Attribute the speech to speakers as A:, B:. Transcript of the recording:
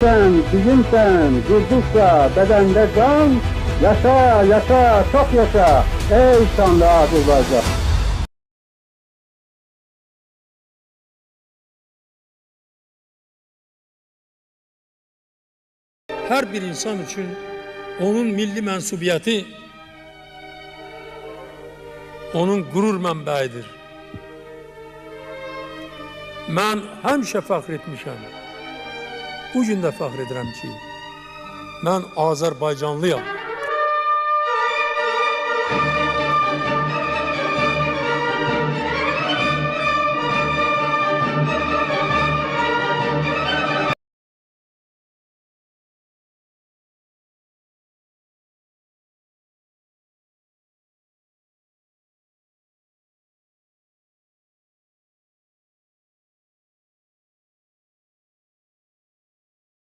A: Sen, bizimsen, durdukça bedende can, yaşa, yaşa, çok yaşa, ey şanlı Azerbaycan.
B: Her bir insan için onun milli mensubiyeti, onun gurur mənbəyidir. Mən həmişə fəxr etmişəm. Bu gün də fəxr edirəm ki, mən Azərbaycanlıyam.